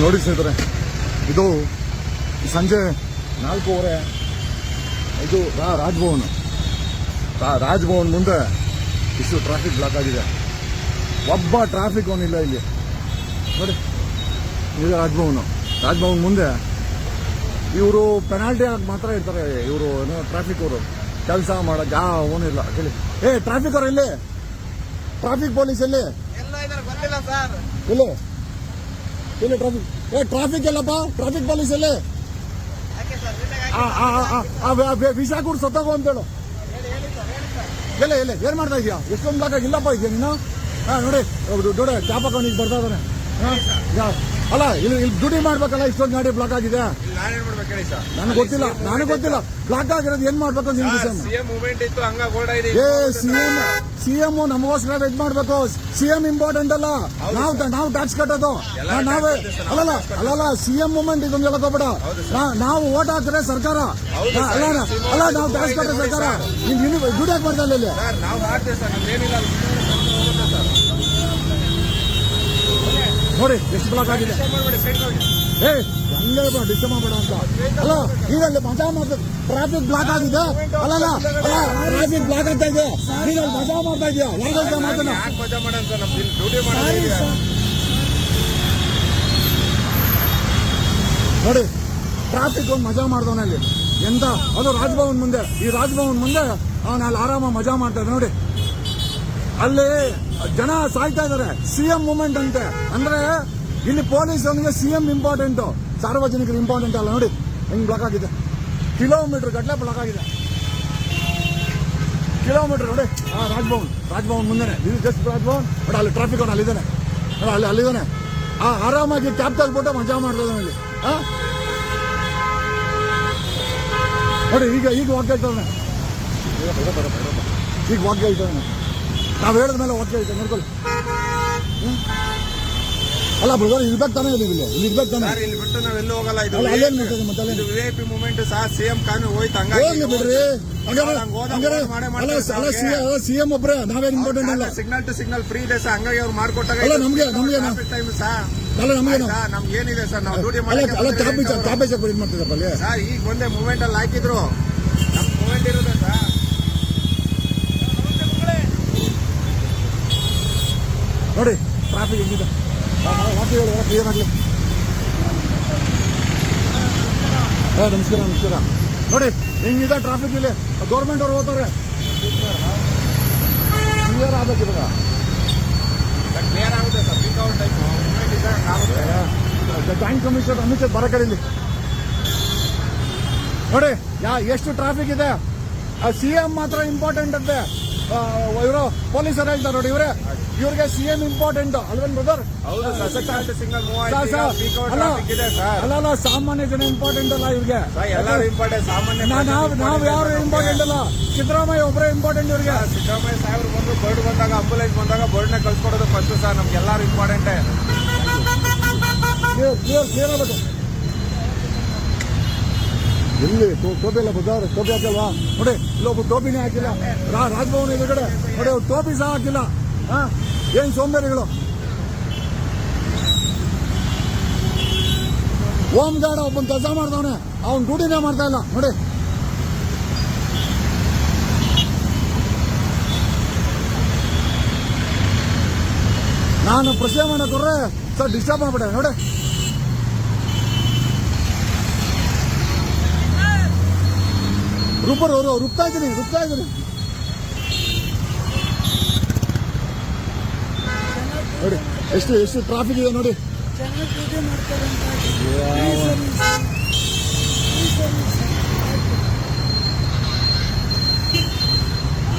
ನೋಡಿ ಸ್ನೇಹಿತರೆ, ಇದು ಸಂಜೆ 4:15 ಇದು ರಾಜ್ಭವನ್ ಮುಂದೆ ಇಷ್ಟು ಟ್ರಾಫಿಕ್ ಬ್ಲಾಕ್ ಆಗಿದೆ. ಒಬ್ಬ ಟ್ರಾಫಿಕ್ ಅವನಿಲ್ಲ ಇಲ್ಲಿ ನೋಡಿ. ಇದು ರಾಜ್ಭವನ್ ಮುಂದೆ ಇವರು ಪೆನಾಲ್ಟಿ ಆಗಿ ಮಾತ್ರ ಇರ್ತಾರೆ. ಇವರು ಏನೋ ಟ್ರಾಫಿಕ್ ಅವರು ಕೆಲಸ ಮಾಡೋಕೆ ಯಾವನಿಲ್ಲ ಹೇಳಿ. ಟ್ರಾಫಿಕ್ ಅವರು ಇಲ್ಲಿ, ಟ್ರಾಫಿಕ್ ಪೊಲೀಸ್ ಎಲ್ಲಿ ಇಲ್ಲಿ ಟ್ರಾಫಿಕ್ ಎಲ್ಲಪ್ಪ, ಟ್ರಾಫಿಕ್ ಪೊಲೀಸ್ ಎಲ್ಲಿ? ವಿಷಾ ಕೂಡ ಸತ್ತಾಗೋ ಅಂತೇಳು. ಎಲ್ಲ ಏನ್ ಮಾಡ್ತಾ ಇದೀಯಾ? ಎಷ್ಟೊಂದು ಬ್ಲಾಕ್ ಆಗಿಲ್ಲಪ್ಪ ಇದೆಯಾ ನೀನು? ನೋಡಿ ಕ್ಯಾಪ್ ಹಾಕೊಂಡು ಬರ್ತಾ ಇದ್ದಾನೆ. ಅಲ್ಲ ಇಲ್ಲಿ ಡ್ಯೂಟಿ ಮಾಡ್ಬೇಕಲ್ಲ, ಇಷ್ಟೊಂದು ಗಾಡಿ ಬ್ಲಾಕ್ ಆಗಿದೆ. ನನಗೆ ಗೊತ್ತಿಲ್ಲ ಬ್ಲಾಕ್ ಆಗಿರೋದು ಏನ್ ಮಾಡ್ಬೇಕು. ಸಿಎಂ ನಮಗೋಸ್ಕರ ಇದ್ ಮಾಡ್ಬೇಕು. ಸಿಎಂ ಇಂಪಾರ್ಟೆಂಟ್ ಅಲ್ಲ, ನಾವು ಟ್ಯಾಕ್ಸ್ ಕಟ್ಟೋದು ನಾವೇ. ಅಲ್ಲಲ್ಲ ಸಿಎಂ ಮೂವ್ಮೆಂಟ್ ಇದೊಂದು ಹೇಳಕೋಬೇಡ. ನಾವು ಓಟ್ ಹಾಕಿದ್ರೆ ಸರ್ಕಾರ ಅಲ್ಲ, ನಾವು ಟ್ಯಾಕ್ಸ್ ಕಟ್ಟೋ ಸರ್ಕಾರ. ಡ್ಯೂಟಿ ಹಾಕಿ ಮಾಡ್ತಾ ಇಲ್ಲ ಇಲ್ಲಿ. ನೋಡಿ ಎಷ್ಟು ಬ್ಲಾಕ್ ಆಗಿದೆ. ಹಂಗೆ ಡಿಸ್ಟರ್ಬ್ ಮಾಡಬೇಡ ಅಂತ ಅಲ್ಲ. ಈಗ ಮಜಾ ಮಾಡ್ತಾ ಟ್ರಾಫಿಕ್ ಬ್ಲಾಕ್ ಆಗಿದೆ. ಅಲ್ಲಲ್ಲ ಟ್ರಾಫಿಕ್ ಬ್ಲಾಕ್ ಆಗ್ತಾ ಇದೆ. ಈಗ ಮಜಾ ಮಾಡ್ತಾ ಇದೆಯಾ? ಯಾಕೆ ಮಾತನ್ನ ನೋಡಿ. ಟ್ರಾಫಿಕ್ ಒಂದು ಮಜಾ ಮಾಡ್ದವನ ಅಲ್ಲಿ ಎಂತ. ಅದು ರಾಜ್ಭವನ್ ಮುಂದೆ, ಈ ರಾಜ್ಭವನ್ ಮುಂದೆ ಅವನು ಅಲ್ಲಿ ಆರಾಮ ಮಜಾ ಮಾಡ್ತಾ ಇದ್ದ ನೋಡಿ. ಅಲ್ಲಿ ಜನ ಸಾಯ್ತಾ ಇದಾರೆ. ಸಿಎಂ ಮೂವ್ಮೆಂಟ್ ಅಂತೆ. ಅಂದ್ರೆ ಇಲ್ಲಿ ಪೊಲೀಸ್ ಅವನಿಗೆ ಸಿಎಂ ಇಂಪಾರ್ಟೆಂಟ್, ಸಾರ್ವಜನಿಕರು ಇಂಪಾರ್ಟೆಂಟ್ ಅಲ್ಲ. ನೋಡಿ ಹೆಂಗ್ ಬ್ಲಾಕ್ ಆಗಿದೆ. ಕಿಲೋಮೀಟರ್ ಗಟ್ಟಲೆ ಬ್ಲಾಕ್ ಆಗಿದೆ. ಕಿಲೋಮೀಟರ್ ನೋಡಿ. ರಾಜ್ಭವನ್ ಮುಂದೆನೆ ಇದು ಜಸ್ಟ್ ರಾಜ್ಭವನ್. ನೋಡಿ ಅಲ್ಲಿ ಟ್ರಾಫಿಕ್ ಅವನು ಅಲ್ಲಿದ್ದಾನೆ. ಅಲ್ಲಿದ್ದಾನೆ. ಆರಾಮಾಗಿ ಕ್ಯಾಬ್ ತೆಗೆದ್ಬಿಟ್ಟು ಮಜಾ ಮಾಡ್ತಾ ಇಲ್ಲಿ. ನೋಡಿ ಈಗ ವಾಕ್ಯ ಹೇಳ್ತಾನೆ. ಈಗ ವಾಕ್ಯ ಹೇಳ್ತಾನೆ. ನಾವು ಹೇಳಿದ್ಮೇಲೆ ವಾಕ್ಯ ಹೇಳ್ತೇವೆ ನೋಡ್ಕೊಳ್ಳಿ. ಅಲ್ಲ ಬ್ರದರ್, ಇರ್ಬೇಕು ತಾನೇ ಇಲ್ಲಿ ಇರ್ಬೇಕು ತಾನೆ. ಇಲ್ಲಿ ಬಿಟ್ಟು ನಾವೆಲ್ಲ ಹೋಗಲ್ಲ. ಇದು ಅಲ್ಲೇನ್ ಮಾಡ್ತದೆ ಮತ್ತೆ ವಿಐಪಿ ಮೂವ್ಮೆಂಟ್ ಸಹ ಸಿಎಂ ಕಾನೂನು ಹೋಯ್ತು. ಹಂಗಾಗಿ ಬಿಡ್ರಿ. ಸಿಎಂ ಒಬ್ರೆ, ನಾವೇನ್ ಇಂಪಾರ್ಟೆಂಟ್ ಅಲ್ಲ. ಸಿಗ್ನಲ್ ಟು ಸಿಗ್ನಲ್ ಫ್ರೀ ಇದೆ ಸರ್. ಹಂಗಾಗಿ ಅವ್ರು ಮಾಡ್ಕೊಟ್ಟಾಗ ನಮ್ಗೆ ಟೈಮ್ ಸರ್ ನಮ್ಗೆ ಏನಿದೆ ಸರ್, ನಾವು ಡ್ಯೂಟಿ ಮಾಡಿ ಇದು ಮಾಡ್ತಿದ್ದಪ್ಪ ಅಲ್ಲಿ ಸರ್. ಈಗ ಮುಂದೆ ಮೂವ್ಮೆಂಟ್ ಅಲ್ಲಿ ಹಾಕಿದ್ರು ನಮ್ ಮೂವ್ಮೆಂಟ್ ಇರೋದೆ ಸರ್. ನೋಡಿ ಟ್ರಾಫಿಕ್ ಹೆಂಗಿದೆ. ಕ್ಲಿಯರ್ ಆಗಲಿ. ನಮಸ್ಕಾರ. ನೋಡಿ ಹಿಂಗಿದೆ ಟ್ರಾಫಿಕ್ ಇಲ್ಲಿ. ಗೌರ್ಮೆಂಟ್ ಅವ್ರು ಹೋಗ್ತಾರೆ. ಕ್ಲಿಯರ್ ಆಗ್ಬೇಕು ಇವಾಗ. ಕ್ಲಿಯರ್ ಆಗುತ್ತೆ ಸರ್. ಜಾಯಿಂಟ್ ಕಮಿಷನರ್ ಅಮಿತ್ ಬರ ಕಡೆಯಲ್ಲಿ ನೋಡಿ ಎಷ್ಟು ಟ್ರಾಫಿಕ್ ಇದೆ. ಸಿಎಂ ಮಾತ್ರ ಇಂಪಾರ್ಟೆಂಟ್ ಅಂತೆ. ಇವರು ಪೊಲೀಸರು ಹೇಳ್ತಾರೆ ನೋಡಿ. ಇವ್ರಿಗೆ ಸಿಎಂ ಇಂಪಾರ್ಟೆಂಟ್ ಅಲ್ವೇನ್ ಬ್ರದರ್? ಅಲ್ಲ ಸಾಮಾನ್ಯ ಜನ ಇಂಪಾರ್ಟೆಂಟ್ ಅಲ್ಲ ಇವ್ರಿಗೆ. ನಾವ್ ಯಾರು ಇಂಪಾರ್ಟೆಂಟ್ ಅಲ್ಲ. ಸಿದ್ದರಾಮಯ್ಯ ಒಬ್ಬರೇ ಇಂಪಾರ್ಟೆಂಟ್ ಇವ್ರಿಗೆ. ಸಿದ್ದರಾಮಯ್ಯ ಸಾಹೇಬ್ರು ಬಂದು ಬರ್ಡ್ ಬಂದಾಗ, ಆಂಬುಲೆನ್ಸ್ ಬಂದಾಗ ಬರ್ಡ್ನ ಕಳ್ಸ್ಕೊಡೋದು ಫಸ್ಟ್ ಸರ್. ನಮ್ಗೆ ಎಲ್ಲಾರು ಇಂಪಾರ್ಟೆಂಟ್. ಕ್ಲಿಯರ್ ಆಗಬೇಕು. ಎಲ್ಲಿ ಟೋಪಿ ಇಲ್ಲ ಬದಾರ್? ಟೋಪಿ ಹಾಕಿಲ್ವಾ? ನೋಡಿ ಇಲ್ಲೊಬ್ಬ ಟೋಪಿನೇ ಹಾಕಿಲ್ಲ. ರಾಜ್ಭವನ್ ಎದುರುಗಡೆ ನೋಡಿ ಟೋಪಿ ಸಹ ಹಾಕಿಲ್ಲ. ಏನ್ ಸೋಂಬೇರಿಗಳು. ಹೋಮ್ ಗಾರ್ಡ್ ಒಬ್ಬನ್ ಕೆಲಸ ಮಾಡ್ದವನೆ, ಅವನ್ ಡ್ಯೂಟಿನೇ ಮಾಡ್ತಾ ಇಲ್ಲ ನೋಡಿ. ನಾನು ಪ್ರಶ್ನೆ ಮಾಡಕ್ಕೊಡ್ರೆ ಸರ್ ಡಿಸ್ಟರ್ಬ್ ಮಾಡ್ಬಿಟ್ಟೆ ನೋಡಿ. ರುಬ್ತಾ ಇದ್ದೀನಿ. ನೋಡಿ ಎಷ್ಟು ಟ್ರಾಫಿಕ್ ಇದೆ ನೋಡಿ.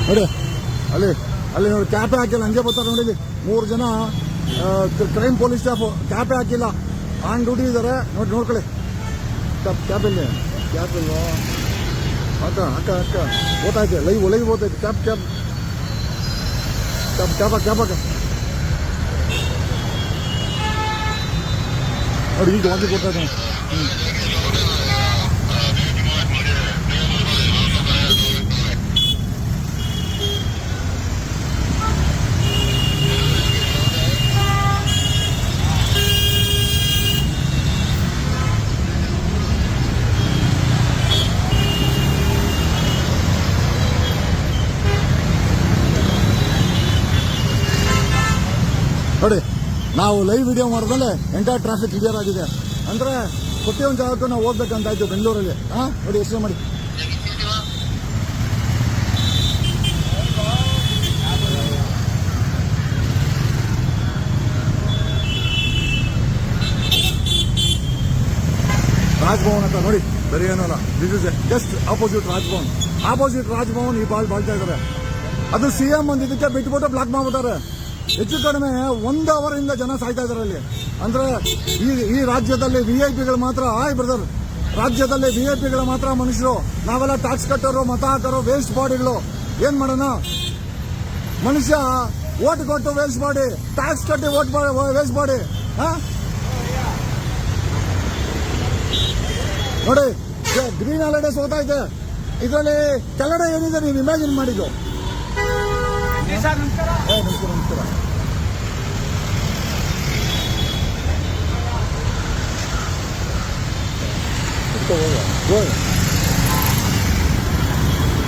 ನೋಡಿ ಅಲ್ಲಿ ನೋಡಿ ಕ್ಯಾಪೆ ಹಾಕಿಲ್ಲ. ಹಂಗೆ ಬರ್ತಾರೆ ನೋಡಿ. 3 ಜನ ಕ್ರೈಮ್ ಪೊಲೀಸ್ ಸ್ಟಾಫ್ ಕ್ಯಾಪೆ ಹಾಕಿಲ್ಲ. ಆನ್ ಡ್ಯೂಟಿ ಇದ್ದಾರೆ ನೋಡಿ. ನೋಡ್ಕೊಳ್ಳಿ ಕ್ಯಾಪ್ ಇಲ್ವಾ? ಅಕ್ಕ ಓದ್ತಾಯ್ತೆ. ಲೈವ್ ಓದ್ತೈತೆ. ಕ್ಯಾಪ್ ನೋಡಿ ಈಗ ವಾಂತಿ ಕೊಡ್ತಾ ಇದ್ದಾನೆ. ನಾವು ಲೈವ್ ವಿಡಿಯೋ ಮಾಡಿದ್ಮೇಲೆ ಎಂಟೈರ್ ಟ್ರಾಫಿಕ್ ಕ್ಲಿಯರ್ ಆಗಿದೆ. ಅಂದ್ರೆ ಪ್ರತಿಯೊಂದು ಜಾಗಕ್ಕೂ ನಾವು ಹೋಗ್ಬೇಕಂತ ಆಯ್ತು ಬೆಂಗಳೂರಲ್ಲಿ. ನೋಡಿ ಎಷ್ಟು ಮಾಡಿ ರಾಜ್ಭವನ್ ಅಂತ ನೋಡಿ, ಬೇರೆ ಏನಲ್ಲ. This is just opposite Raj Bhavan. Opposite Raj Bhavan ಈ ಬಾಳ್ತಾ ಇದಾರೆ. ಅದು ಸಿಎಂ ಒಂದಿದ್ದಕ್ಕೆ ಬಿಟ್ಬಿಟ್ಟು ಬ್ಲಾಕ್ ಮಾಡ್ಬಿಟ್ಟಾರೆ. ಹೆಚ್ಚು ಕಡಿಮೆ 1 ಅವರಿಂದ ಜನ ಸಾಯ್ತಾ ಇದಾರೆ ಅಲ್ಲಿ. ಅಂದ್ರೆ ಈ ರಾಜ್ಯದಲ್ಲಿ ವಿಐಪಿಗಳು ಮಾತ್ರ, ಬ್ರದರ್, ರಾಜ್ಯದಲ್ಲಿ ವಿಐಪಿಗಳು ಮಾತ್ರ ಮನುಷ್ಯರು. ನಾವೆಲ್ಲ ಟ್ಯಾಕ್ಸ್ ಕಟ್ಟೋರು, ಮತ ಹಾಕೋರು, ವೇಸ್ಟ್ ಬಾಡಿಗಳು. ಏನ್ ಮಾಡೋಣ? ಮನುಷ್ಯ ಓಟ್ ಕೊಟ್ಟು ವೇಸ್ಟ್ ಬಾಡಿ, ಟ್ಯಾಕ್ಸ್ ಕಟ್ಟಿ ಓಟ್ ವೇಸ್ಟ್ ಬಾಡಿ. ನೋಡಿ, ಗ್ರೀನ್ ಹಾಲಿಡೇಸ್ ಹೋಗ್ತಾ ಇದೆ. ಇದರಲ್ಲಿ ಕೆಳಗಡೆ ಏನಿದೆ ನೀವು ಇಮ್ಯಾಜಿನ್ ಮಾಡಿದ್ದು. ನಮಸ್ಕಾರ.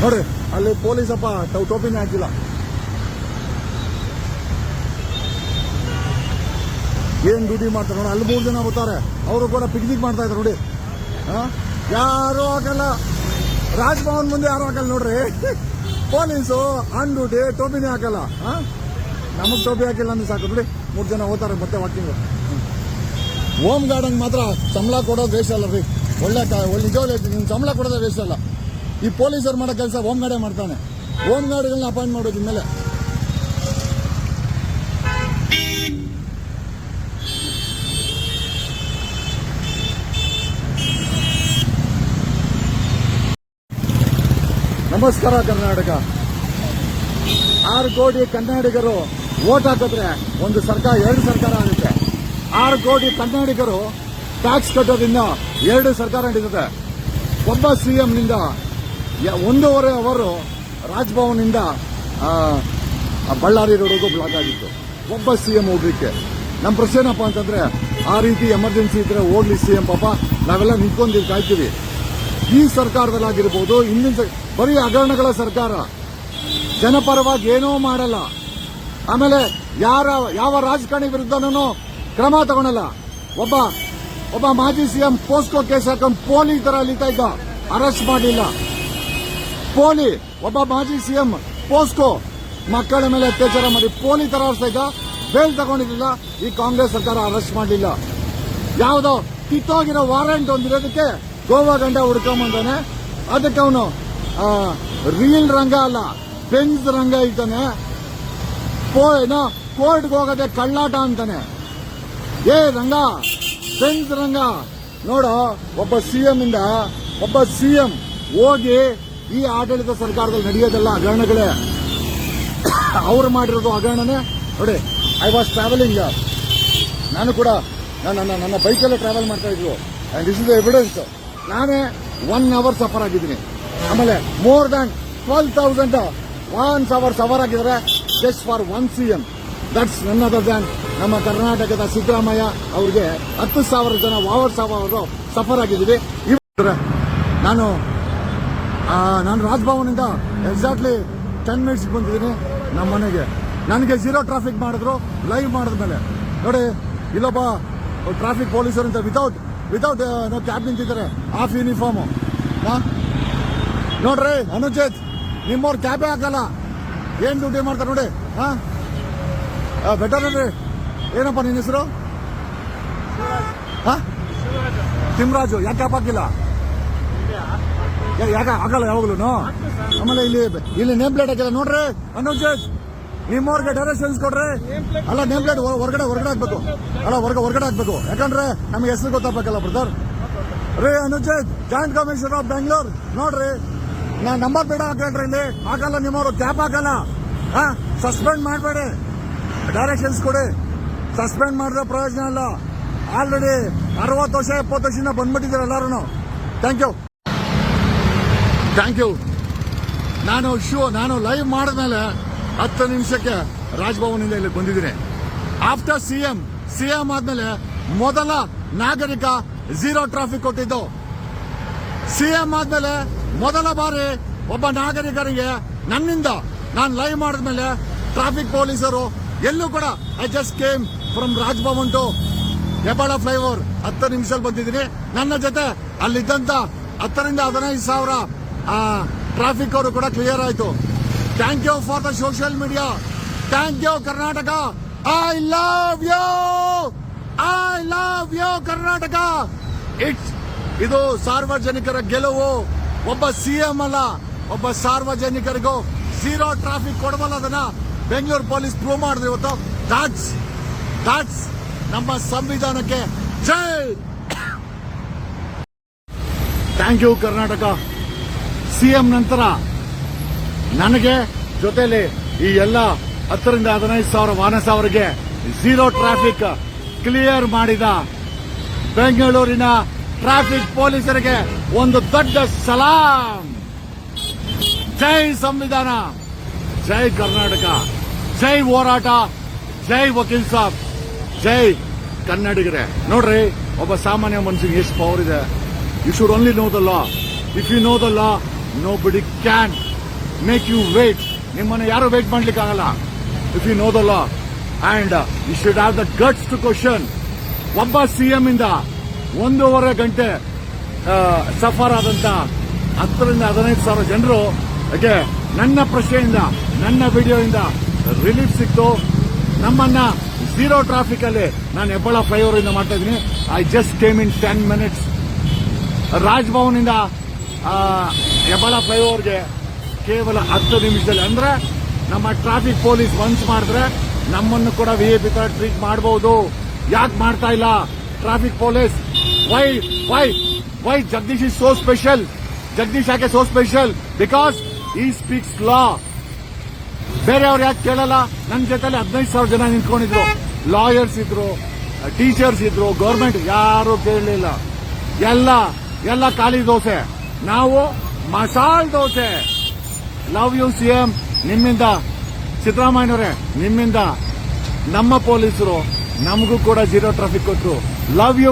ನೋಡಿ ಅಲ್ಲಿ ಪೊಲೀಸಪ್ಪ ಟೋಪಿನೇ ಹಾಕಿಲ್ಲ. ಏನ್ ಡ್ಯೂಟಿ ಮಾಡ್ತಾರೆ ನೋಡಿ. ಅಲ್ಲಿ 3 ಜನ ಬರ್ತಾರೆ, ಅವರು ಕೂಡ ಪಿಕ್ನಿಕ್ ಮಾಡ್ತಾ ಇದ್ದಾರೆ ನೋಡಿ. ಯಾರು ಹಾಕಲ್ಲ, ರಾಜ್ಭವನ್ ಮುಂದೆ ಯಾರು ಹಾಕಲ್ಲ ನೋಡ್ರಿ. ಪೊಲೀಸು ಆನ್ ಡ್ಯೂಟಿ, ಟೋಪಿನೇ ಹಾಕಲ್ಲ. ನಮಗ್ ಟೋಪಿ ಹಾಕಿಲ್ಲ ಅಂದ್ರೆ ಸಾಕು ನೋಡಿ. 3 ಜನ ಹೋಗ್ತಾರೆ ಮತ್ತೆ ವಾಕಿಂಗ್. ಹೋಮ್ ಗಾರ್ಡನ್ ಮಾತ್ರ ಸಂಬಳ ಕೊಡೋದು ವೇಸ್ಟ್ ಅಲ್ಲ ರೀ. ಒಳ್ಳೆ ನಿಜವಾಗ್ಲೂ ನಿಮ್ಗೆ ಸಂಬಳ ಕೊಡೋದೇ ವೇಸ್ಟ್ ಅಲ್ಲ. ಈ ಪೊಲೀಸರು ಮಾಡೋ ಕೆಲಸ ಹೋಮ್ ಗಾರ್ಡೇ ಮಾಡ್ತಾನೆ. ಹೋಮ್ ಗಾರ್ಡ್ಗಳನ್ನ ಅಪಾಯಿಂಟ್ ಮಾಡೋದು ಇನ್ಮೇಲೆ. ನಮಸ್ಕಾರ ಕರ್ನಾಟಕ. 6 ಕೋಟಿ ಕನ್ನಡಿಗರು ವೋಟ್ ಹಾಕಿದ್ರೆ ಒಂದು ಸರ್ಕಾರ, 2 ಸರ್ಕಾರ ಆಗುತ್ತೆ. 6 ಕೋಟಿ ಕನ್ನಡಿಗರು ಟ್ಯಾಕ್ಸ್ ಕಟ್ಟೋದ್ರಿಂದ 2 ಸರ್ಕಾರ ನಡೀತದೆ. ಒಬ್ಬ ಸಿಎಂ ನಿಂದ 1.5 ಅವರ್ ರಾಜ್ಭವನ್ನಿಂದ ಬಳ್ಳಾರಿ ರೋಡ್ಗೂ ಬ್ಲಾಕ್ ಆಗಿತ್ತು. ಒಬ್ಬ ಸಿಎಂ ಹೋಗ್ಲಿಕ್ಕೆ. ನಮ್ಮ ಪ್ರಶ್ನೆ ಏನಪ್ಪ ಅಂತಂದ್ರೆ, ಆ ರೀತಿ ಎಮರ್ಜೆನ್ಸಿ ಇದ್ರೆ ಹೋಗ್ಲಿ ಸಿಎಂ, ಪಾಪ ನಾವೆಲ್ಲ ನಿಂತ್ಕೊಂಡು ಕಾಯ್ತೀವಿ. ಈ ಸರ್ಕಾರದಲ್ಲಾಗಿರ್ಬೋದು, ಹಿಂದಿನ ಬರೀ ಹಗರಣಗಳ ಸರ್ಕಾರ, ಜನಪರವಾಗಿ ಏನೂ ಮಾಡಲ್ಲ. ಆಮೇಲೆ ಯಾವ ರಾಜಕಾರಣಿ ವಿರುದ್ಧನೂ ಕ್ರಮ ತಗೊಳಲ್ಲ. ಒಬ್ಬ ಮಾಜಿ ಸಿಎಂ ಪೋಸ್ಕೋ ಕೇಸ್ ಹಾಕೊಂಡು ಪೋಲಿ ತರ ಅಲಿತಾ ಇದ್ದ, ಅರೆಸ್ಟ್ ಮಾಡಲಿಲ್ಲ. ಪೋಲಿ ಒಬ್ಬ ಮಾಜಿ ಸಿಎಂ ಪೋಸ್ಕೋ ಮಕ್ಕಳ ಮೇಲೆ ಅತ್ಯಾಚಾರ ಮಾಡಿ ಪೋಲಿ ತರ ಆಡಿಸ್ತಾ ಇದ್ದ, ಬೇಲ್ ತಗೊಂಡಿರಲಿಲ್ಲ. ಈ ಕಾಂಗ್ರೆಸ್ ಸರ್ಕಾರ ಅರೆಸ್ಟ್ ಮಾಡಲಿಲ್ಲ. ಯಾವುದೋ ಕಿತ್ತೋಗಿರೋ ವಾರೆಂಟ್ ಒಂದಿರೋದಕ್ಕೆ ಗೋವಾ ಗಂಡ ಹುಡ್ಕೊಂಬಂದಾನೆ. ಅದಕ್ಕೆ ಅವನು ರಿಯಲ್ ರಂಗ ಅಲ್ಲ, ಬೆಂಜ್ ರಂಗ ಇದ್ದಾನೆ. ಕೋರ್ಟ್ಗೆ ಹೋಗೋದೆ ಕಳ್ಳಾಟ ಅಂತಾನೆ. ರಂಗ, ಬೆಂಜ್ ರಂಗ ನೋಡೋ. ಒಬ್ಬ ಸಿಎಂ ಹೋಗಿ ಈ ಆಡಳಿತ ಸರ್ಕಾರದಲ್ಲಿ ನಡೆಯೋದೆಲ್ಲ ಹಗರಣಗಳೇ. ಅವ್ರು ಮಾಡಿರೋದು ಹಗರಣನೇ ನೋಡಿ. ಐ ವಾಸ್ ಟ್ರಾವೆಲಿಂಗ್, ನಾನು ಕೂಡ ನನ್ನ ಬೈಕಲ್ಲೇ ಟ್ರಾವೆಲ್ ಮಾಡ್ತಾ ಇದ್ರು. And this is evidence. ನಾನೇ 1 ಅವರ್ ಸಫರ್ ಆಗಿದ್ದೀನಿ. ಆಮೇಲೆ ಮೋರ್ ದ್ಯಾನ್ 12,000 1 ಅವರ್ ಸಫರ್ ಆಗಿದ್ದಾರೆ ಜಸ್ಟ್ ಫಾರ್ 1 ಸಿಎಂ. ದಟ್ಸ್ ನನ್ ಅದರ್ ದ್ಯಾನ್ ನಮ್ಮ ಕರ್ನಾಟಕದ ಸಿದ್ದರಾಮಯ್ಯ ಅವ್ರಿಗೆ 10,000 ಜನ ಅವರು ಸಫರ್ ಆಗಿದ್ದೀವಿ. ನಾನು ರಾಜ್ಭವನಿಂದ ಎಕ್ಸಾಕ್ಟ್ಲಿ 10 ಮಿನಿಟ್ಸ್ ಬಂದಿದ್ದೀನಿ ನಮ್ಮ ಮನೆಗೆ. ನನಗೆ 0 ಟ್ರಾಫಿಕ್ ಮಾಡಿದ್ರು ಲೈವ್ ಮಾಡಿದ್ಮೇಲೆ. ನೋಡಿ, ಇಲ್ಲೊಬ್ಬ ಟ್ರಾಫಿಕ್ ಪೊಲೀಸರು ಅಂತ ವಿತೌಟ್ ಕ್ಯಾಬ್ ನಿಂತಿದ್ದಾರೆ, ಆಫ್ ಯೂನಿಫಾರ್ಮ್. ನೋಡ್ರಿ ಅನುಚಿತ್, ನಿಮ್ಮವ್ರು ಕ್ಯಾಬೇ ಹಾಕಲ್ಲ, ಏನ್ ಡ್ಯೂಟಿ ಮಾಡ್ತಾರೆ ನೋಡಿ. ಬೆಟರ್ ಅಲ್ರಿ. ಏನಪ್ಪ ನಿನ್ನ ಹೆಸರು? ತಿಮ್ರಾಜು. ಯಾಕೆ ಕ್ಯಾಬ್ ಹಾಕಿಲ್ಲ? ಯಾಕೆ ಹಾಕಲ್ಲ ಯಾವಾಗ್ಲೂ? ಆಮೇಲೆ ಇಲ್ಲಿ ನೇಮ್ ಪ್ಲೇಟ್ ಹಾಕಿಲ್ಲ ನೋಡ್ರಿ. ಅನುಚಿತ್, ನಿಮ್ಮವ್ರಿಗೆ ಡೈರೆಕ್ಷನ್ಸ್ ಕೊಡ್ರಿ. ಅಲ್ಲ, ನೇಮ್ ಪ್ಲೇಟ್ ಹೊರಗಡೆ ಹಾಕ್ಬೇಕು. ಅಲ್ಲ, ಹೊರಗಡೆ ಹಾಕ್ಬೇಕು. ಯಾಕಂದ್ರೆ ನಮ್ಗೆ ಹೆಸರು ಗೊತ್ತಾಗಬೇಕಲ್ಲ ಬ್ರದರ್. ರೀ ಅನುಚಿತ್, ಜಾಯಿಂಟ್ ಕಮಿಷನರ್ ಆಫ್ ಬೆಂಗಳೂರು, ನೋಡ್ರಿ, ನಾ ನಂಬರ್ ಬೇಡ ಹಾಕಲ್ರಿ. ಇಲ್ಲಿ ಹಾಕಲ್ಲ, ನಿಮ್ಮವರು ಕ್ಯಾಪ್ ಹಾಕಲ್ಲ. ಸಸ್ಪೆಂಡ್ ಮಾಡಬೇಡಿ, ಡೈರೆಕ್ಷನ್ಸ್ ಕೊಡಿ. ಸಸ್ಪೆಂಡ್ ಮಾಡಿದ್ರೆ ಪ್ರಯೋಜನ ಇಲ್ಲ. ಆಲ್ರೆಡಿ 60 ವರ್ಷ 70 ವರ್ಷದಿಂದ ಬಂದ್ಬಿಟ್ಟಿದ್ದಾರೆ ಎಲ್ಲರೂ. Thank you. ನಾನು ಲೈವ್ ಮಾಡಿದ್ಮೇಲೆ 10 ನಿಮಿಷಕ್ಕೆ ರಾಜ್ಭವನಿಂದ ಇಲ್ಲಿ ಬಂದಿದ್ದೀನಿ. ಆಫ್ಟರ್ ಸಿಎಂ ಆದ್ಮೇಲೆ ಮೊದಲ ನಾಗರಿಕ 0 ಟ್ರಾಫಿಕ್ ಕೊಟ್ಟಿದ್ದು. ಸಿಎಂ ಆದ್ಮೇಲೆ ಮೊದಲ ಬಾರಿ ಒಬ್ಬ ನಾಗರಿಕರಿಗೆ ನನ್ನಿಂದ ನಾನು ಲೈವ್ ಮಾಡಿದ್ಮೇಲೆ ಟ್ರಾಫಿಕ್ ಪೊಲೀಸರು ಎಲ್ಲೂ ಕೂಡ I just came from Raj Bhavan to Hebbal flyover 10 ನಿಮಿಷದಲ್ಲಿ ಬಂದಿದ್ದೀನಿ. ನನ್ನ ಜೊತೆ ಅಲ್ಲಿದ್ದಂತ 10,000 ಟ್ರಾಫಿಕ್ ಅವರು ಕೂಡ ಕ್ಲಿಯರ್ ಆಯ್ತು. Thank you for the social media. Thank you Karnataka. I love you, I love you Karnataka. ಇದು ಸಾರ್ವಜನಿಕರ ಗೆಲುವು. ಒಬ್ಬ ಸಿಎಂ ಅಲ್ಲ, ಒಬ್ಬ ಸಾರ್ವಜನಿಕರಿಗೂ ಝೀರೋ ಟ್ರಾಫಿಕ್ ಕೊಡಬಲ್ಲದನ್ನ ಬೆಂಗಳೂರು ಪೊಲೀಸ್ ಪ್ರೂವ್ ಮಾಡಿದ್ರು ಇವತ್ತು. ದಾಟ್ಸ್ ನಮ್ಮ ಸಂವಿಧಾನಕ್ಕೆ ಜೈ. Thank you Karnataka. ಸಿಎಂ ನಂತರ ನನಗೆ ಜೊತೆಲಿ ಈ ಎಲ್ಲ 10,000 ವಾಹನ ಸಾವಿರಗೆ ಝೀರೋ ಟ್ರಾಫಿಕ್ ಕ್ಲಿಯರ್ ಮಾಡಿದ ಬೆಂಗಳೂರಿನ ಟ್ರಾಫಿಕ್ ಪೊಲೀಸರಿಗೆ ಒಂದು ದೊಡ್ಡ ಸಲಾಂ. ಜೈ ಸಂವಿಧಾನ, ಜೈ ಕರ್ನಾಟಕ, ಜೈ ಹೋರಾಟ, ಜೈ ವಕೀಲ್ ಸಾಬ್, ಜೈ ಕನ್ನಡಿಗರೇ. ನೋಡ್ರಿ, ಒಬ್ಬ ಸಾಮಾನ್ಯ ಮನುಷ್ಯನಿಗೆ ಎಷ್ಟು ಪವರ್ ಇದೆ. You should only know the law. If you know the law, nobody can make you wait. ನಿಮ್ಮನ್ನು ಯಾರು ವೇಟ್ ಮಾಡ್ಲಿಕ್ಕೆ ಆಗಲ್ಲ. If you know the law and you should have the guts to question. ಒಬ್ಬ CM ಇಂದ 1.5 ಗಂಟೆ suffer ಆದಂತ 10,000 ಜನರು ನನ್ನ ಪ್ರಶ್ನೆಯಿಂದ, ನನ್ನ ವಿಡಿಯೋಯಿಂದ ರಿಲೀಫ್ ಸಿಕ್ತು. ನಮ್ಮನ್ನ ಝೀರೋ ಟ್ರಾಫಿಕ್ ಅಲ್ಲಿ ನಾನು ಹೆಬ್ಬಾಳ ಫ್ಲೈಓವರ್ ಇಂದ ಮಾಡ್ತಾ ಇದ್ದೀನಿ. I just came in 10 minutes. Raj Bhavan ಇಂದ ಹೆಬ್ಬಾಳ ಫ್ಲೈಓವರ್ಗೆ ಕೇವಲ 10 ನಿಮಿಷದಲ್ಲಿ. ಅಂದ್ರೆ ನಮ್ಮ ಟ್ರಾಫಿಕ್ ಪೊಲೀಸ್ ಒನ್ಸ್ ಮಾಡಿದ್ರೆ ನಮ್ಮನ್ನು ಕೂಡ ವಿಐಪಿ ತರ ಟ್ರೀಟ್ ಮಾಡಬಹುದು. ಯಾಕೆ ಮಾಡ್ತಾ ಇಲ್ಲ traffic police? Why Jagadish is so special? Jagadish ಯಾಕೆ so special? Because he speaks law. ಬೇರೆಯವ್ರು ಯಾಕೆ ಕೇಳಲ್ಲ? ನನ್ನ ಜೊತೆಲಿ 15,000 ಜನ ನಿಂತ್ಕೊಂಡಿದ್ರು. ಲಾಯರ್ಸ್ ಇದ್ರು, ಟೀಚರ್ಸ್ ಇದ್ರು, ಗೌರ್ಮೆಂಟ್ ಯಾರು ಕೇಳಲಿಲ್ಲ. ಎಲ್ಲ ಖಾಲಿ ದೋಸೆ. ನಾವು masala dosa. Love you CM. ನಿಮ್ಮಿಂದ ಸಿದ್ದರಾಮಯ್ಯನವರೇ, ನಿಮ್ಮಿಂದ ನಮ್ಮ ಪೊಲೀಸರು ನಮಗೂ ಕೂಡ ಝೀರೋ ಟ್ರಾಫಿಕ್ ಕೊಟ್ಟರು. Love you.